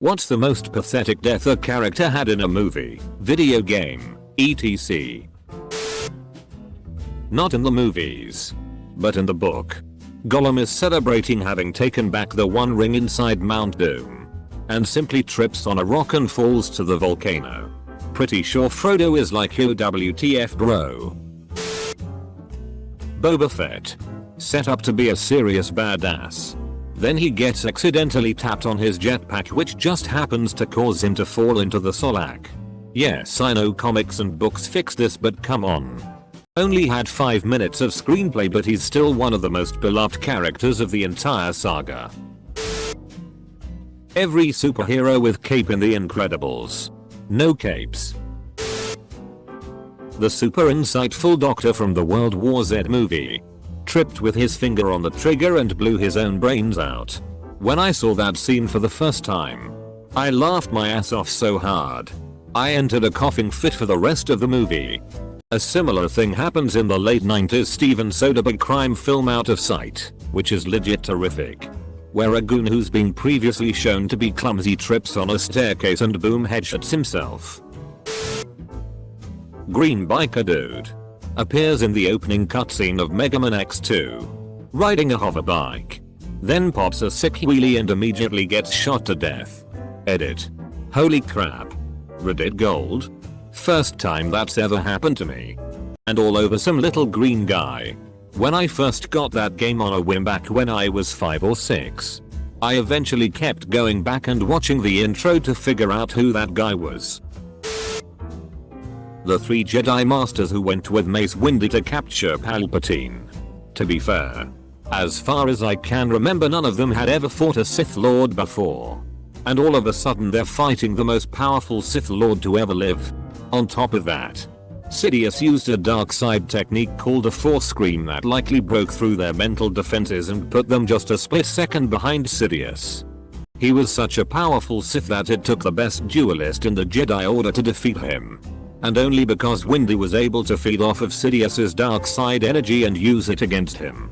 What's the most pathetic death a character had in a movie, video game, etc? Not in the movies, but in the book. Gollum is celebrating having taken back the One Ring inside Mount Doom, and simply trips on a rock and falls to the volcano. Pretty sure Frodo is like, yo WTF bro. Boba Fett. Set up to be a serious badass. Then he gets accidentally tapped on his jetpack, which just happens to cause him to fall into the Sarlacc. Yes, I know comics and books fix this, but come on. Only had 5 minutes of screenplay, but he's still one of the most beloved characters of the entire saga. Every superhero with cape in The Incredibles. No capes. The super insightful doctor from the World War Z movie. Tripped with his finger on the trigger and blew his own brains out. When I saw that scene for the first time, I laughed my ass off so hard. I entered a coughing fit for the rest of the movie. A similar thing happens in the late 90s Steven Soderbergh crime film Out of Sight, which is legit terrific. Where a goon who's been previously shown to be clumsy trips on a staircase and boom headshots himself. Green biker dude. Appears in the opening cutscene of Mega Man X2. Riding a hover bike. Then pops a sick wheelie and immediately gets shot to death. Edit. Holy crap. Reddit gold. First time that's ever happened to me. And all over some little green guy. When I first got that game on a whim back when I was 5 or 6. I eventually kept going back and watching the intro to figure out who that guy was. The 3 Jedi Masters who went with Mace Windu to capture Palpatine. To be fair, as far as I can remember, none of them had ever fought a Sith Lord before. And all of a sudden they're fighting the most powerful Sith Lord to ever live. On top of that, Sidious used a dark side technique called a Force Scream that likely broke through their mental defenses and put them just a split second behind Sidious. He was such a powerful Sith that it took the best duelist in the Jedi Order to defeat him. And only because Windu was able to feed off of Sidious's dark side energy and use it against him.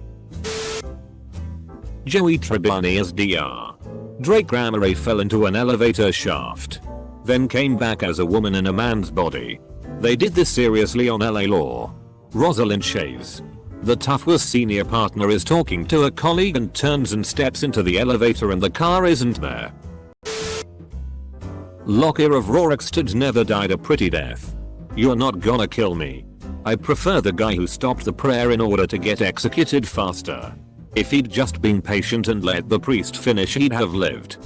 Joey Tribbiani as Dr. Drake Ramoray fell into an elevator shaft. Then came back as a woman in a man's body. They did this seriously on LA Law. Rosalind Shays. The Tough's senior partner is talking to a colleague and turns and steps into the elevator and the car isn't there. Lockyer of Rorikstead never died a pretty death. You're not gonna kill me. I prefer the guy who stopped the prayer in order to get executed faster. If he'd just been patient and let the priest finish, he'd have lived.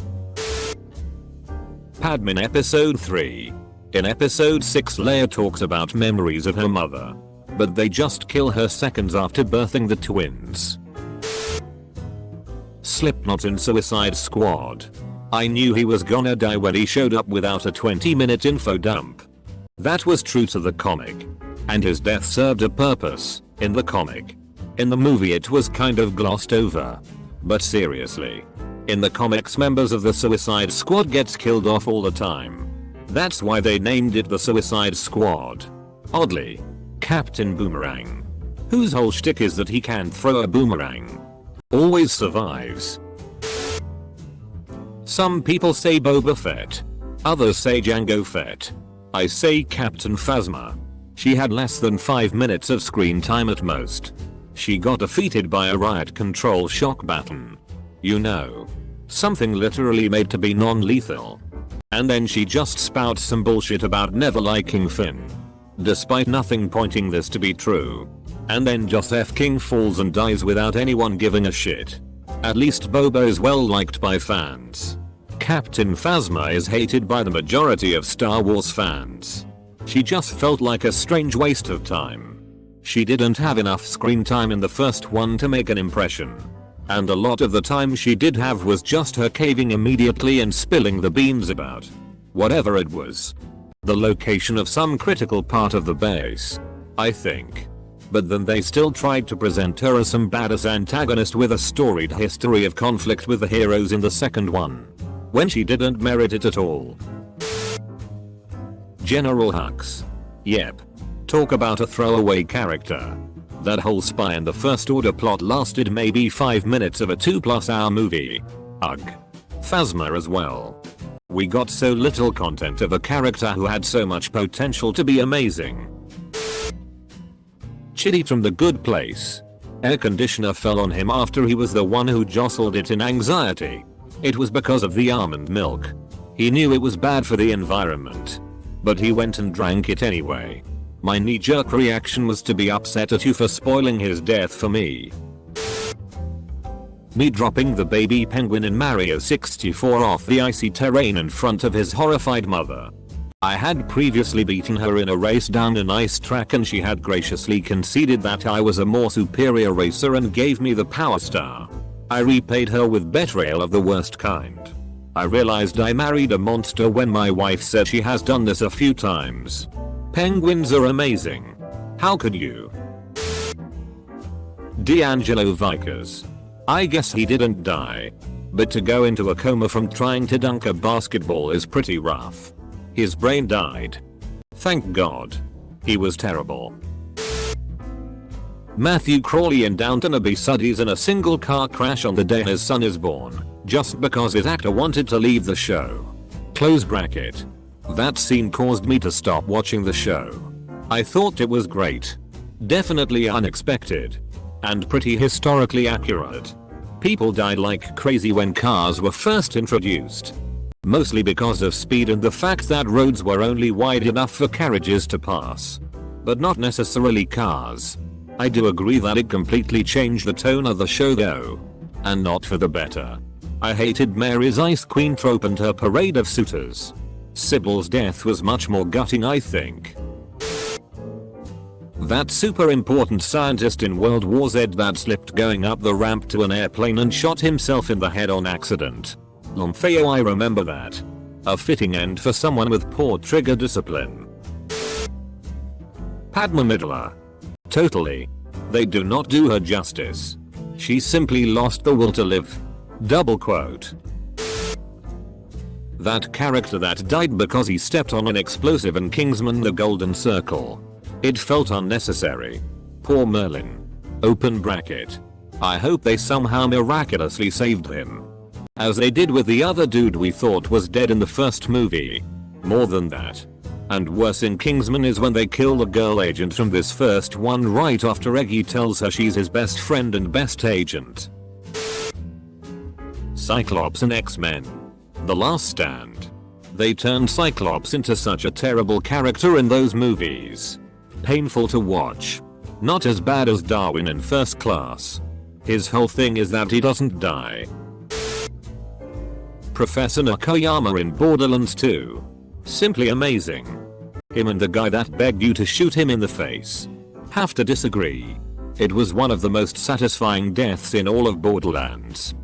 Padme in episode 3. In episode 6 Leia talks about memories of her mother. But they just kill her seconds after birthing the twins. Slipknot in Suicide Squad. I knew he was gonna die when he showed up without a 20-minute info dump. That was true to the comic. And his death served a purpose, in the comic. In the movie it was kind of glossed over. But seriously. In the comics members of the Suicide Squad gets killed off all the time. That's why they named it the Suicide Squad. Oddly, Captain Boomerang, whose whole shtick is that he can throw a boomerang, always survives. Some people say Boba Fett. Others say Jango Fett. I say Captain Phasma. She had less than 5 minutes of screen time at most. She got defeated by a riot control shock baton. You know. Something literally made to be non-lethal. And then she just spouts some bullshit about never liking Finn. Despite nothing pointing this to be true. And then just F-King falls and dies without anyone giving a shit. At least Boba is well liked by fans. Captain Phasma is hated by the majority of Star Wars fans. She just felt like a strange waste of time. She didn't have enough screen time in the first one to make an impression. And a lot of the time she did have was just her caving immediately and spilling the beans about whatever it was. The location of some critical part of the base, I think. But then they still tried to present her as some badass antagonist with a storied history of conflict with the heroes in the second one, when she didn't merit it at all. General Hux. Yep. Talk about a throwaway character. That whole spy and the First Order plot lasted maybe 5 minutes of a 2+ hour movie. Ugh. Phasma as well. We got so little content of a character who had so much potential to be amazing. Chitty from The Good Place. Air conditioner fell on him after he was the one who jostled it in anxiety. It was because of the almond milk. He knew it was bad for the environment, but he went and drank it anyway. My knee-jerk reaction was to be upset at you for spoiling his death for me. Me dropping the baby penguin in Mario 64 off the icy terrain in front of his horrified mother. I had previously beaten her in a race down an ice track and she had graciously conceded that I was a more superior racer and gave me the power star. I repaid her with betrayal of the worst kind. I realized I married a monster when my wife said she has done this a few times. Penguins are amazing. How could you? D'Angelo Vickers. I guess he didn't die, but to go into a coma from trying to dunk a basketball is pretty rough. His brain died. Thank God. He was terrible. Matthew Crawley in Downton Abbey studies in a single car crash on the day his son is born, just because his actor wanted to leave the show. Close bracket. That scene caused me to stop watching the show. I thought it was great. Definitely unexpected. And pretty historically accurate. People died like crazy when cars were first introduced. Mostly because of speed and the fact that roads were only wide enough for carriages to pass. But not necessarily cars. I do agree that it completely changed the tone of the show though. And not for the better. I hated Mary's Ice Queen trope and her parade of suitors. Sybil's death was much more gutting, I think. That super important scientist in World War Z that slipped going up the ramp to an airplane and shot himself in the head on accident. Lomfeo, I remember that. A fitting end for someone with poor trigger discipline. Padma Amidala. Totally. They do not do her justice. She simply lost the will to live. Double quote. That character that died because he stepped on an explosive in Kingsman: The Golden Circle. It felt unnecessary. Poor Merlin. Open bracket. I hope they somehow miraculously saved him. As they did with the other dude we thought was dead in the first movie. More than that. And worse in Kingsman is when they kill the girl agent from this first one right after Eggy tells her she's his best friend and best agent. Cyclops and X-Men. The Last Stand. They turned Cyclops into such a terrible character in those movies. Painful to watch. Not as bad as Darwin in First Class. His whole thing is that he doesn't die. Professor Nakayama in Borderlands 2. Simply amazing. Him and the guy that begged you to shoot him in the face. Have to disagree. It was one of the most satisfying deaths in all of Borderlands.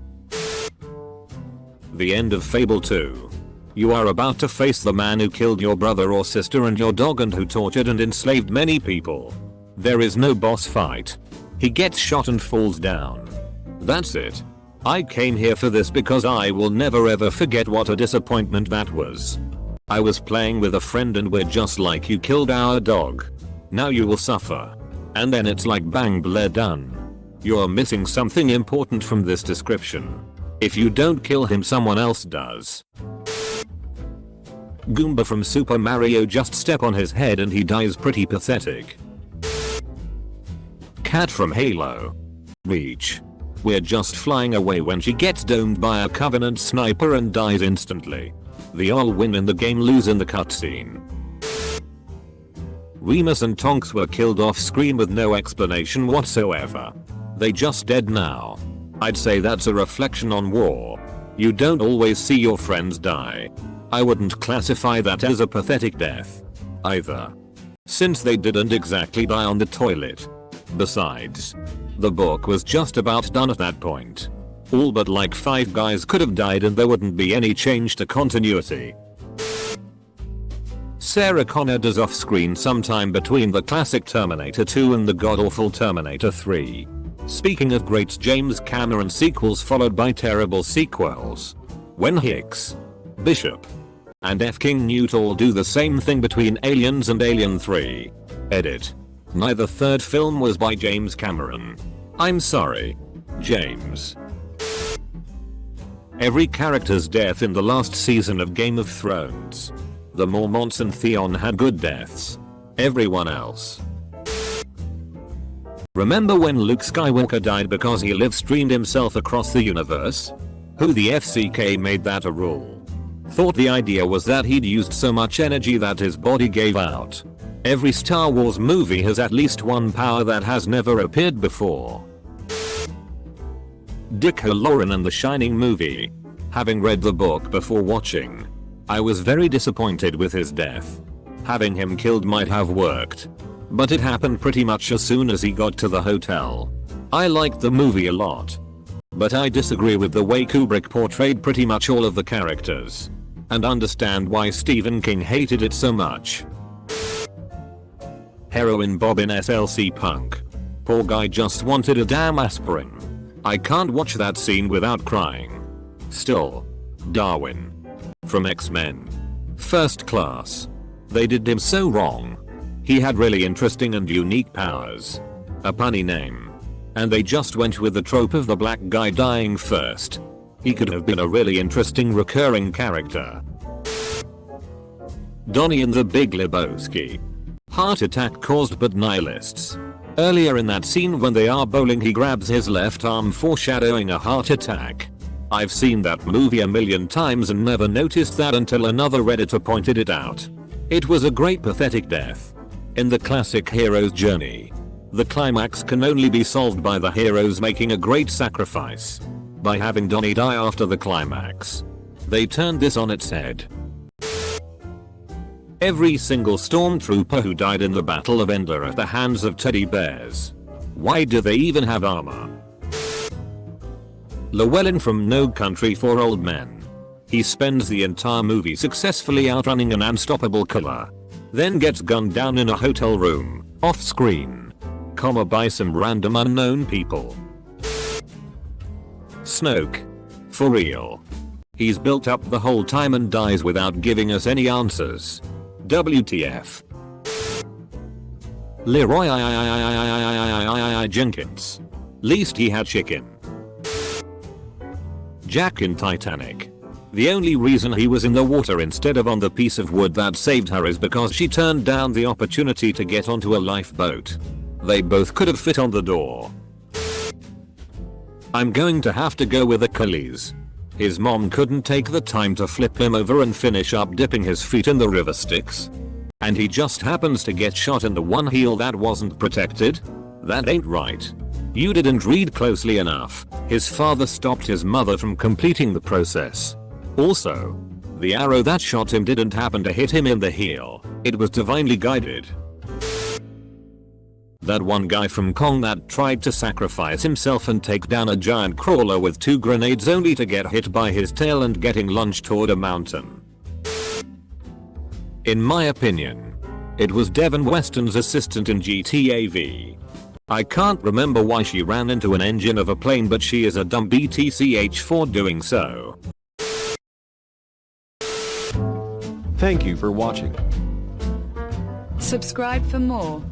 The end of Fable 2. You are about to face the man who killed your brother or sister and your dog and who tortured and enslaved many people. There is no boss fight. He gets shot and falls down. That's it. I came here for this because I will never ever forget what a disappointment that was. I was playing with a friend and we're just like, you killed our dog. Now you will suffer. And then it's like bang bleh done. You're missing something important from this description. If you don't kill him, someone else does. Goomba from Super Mario just step on his head and he dies, pretty pathetic. Cat from Halo. Reach. We're just flying away when she gets domed by a Covenant sniper and dies instantly. They all win in the game, lose in the cutscene. Remus and Tonks were killed off screen with no explanation whatsoever. They just dead now. I'd say that's a reflection on war. You don't always see your friends die. I wouldn't classify that as a pathetic death either, since they didn't exactly die on the toilet. Besides, the book was just about done at that point. All but like 5 guys could have died and there wouldn't be any change to continuity. Sarah Connor does off screen sometime between the classic Terminator 2 and the god-awful Terminator 3. Speaking of great James Cameron sequels followed by terrible sequels. When Hicks, Bishop, and F. King Newt all do the same thing between Aliens and Alien 3. Edit. Neither third film was by James Cameron. I'm sorry, James. Every character's death in the last season of Game of Thrones. The Mormonts and Theon had good deaths. Everyone else. Remember when Luke Skywalker died because he live streamed himself across the universe? Who the FCK made that a rule? Thought the idea was that he'd used so much energy that his body gave out. Every Star Wars movie has at least one power that has never appeared before. Dick Halloran in the Shining movie. Having read the book before watching, I was very disappointed with his death. Having him killed might have worked, but it happened pretty much as soon as he got to the hotel. I liked the movie a lot, but I disagree with the way Kubrick portrayed pretty much all of the characters, and understand why Stephen King hated it so much. Heroin Bob in SLC Punk. Poor guy just wanted a damn aspirin. I can't watch that scene without crying. Still. Darwin. From X-Men. First Class. They did him so wrong. He had really interesting and unique powers. A punny name. And they just went with the trope of the black guy dying first. He could have been a really interesting recurring character. Donnie in The Big Lebowski. Heart attack caused but nihilists. Earlier in that scene when they are bowling he grabs his left arm foreshadowing a heart attack. I've seen that movie a million times and never noticed that until another Redditor pointed it out. It was a great pathetic death. In the classic hero's journey, the climax can only be solved by the heroes making a great sacrifice. By having Donnie die after the climax. They turned this on its head. Every single stormtrooper who died in the Battle of Endor at the hands of teddy bears. Why do they even have armor? Llewellyn from No Country for Old Men. He spends the entire movie successfully outrunning an unstoppable killer. Then gets gunned down in a hotel room, off screen, by some random unknown people. Snoke. For real. He's built up the whole time and dies without giving us any answers. WTF. Leroy Jenkins. Least he had chicken. Jack in Titanic. The only reason he was in the water instead of on the piece of wood that saved her is because she turned down the opportunity to get onto a lifeboat. They both could have fit on the door. I'm going to have to go with Achilles. His mom couldn't take the time to flip him over and finish up dipping his feet in the river Styx. And he just happens to get shot in the one heel that wasn't protected? That ain't right. You didn't read closely enough. His father stopped his mother from completing the process. Also, the arrow that shot him didn't happen to hit him in the heel. It was divinely guided. That one guy from Kong that tried to sacrifice himself and take down a giant crawler with 2 grenades only to get hit by his tail and getting launched toward a mountain. In my opinion, it was Devon Weston's assistant in GTA V. I can't remember why she ran into an engine of a plane, but she is a dumb BTCH for doing so. Thank you for watching. Subscribe for more.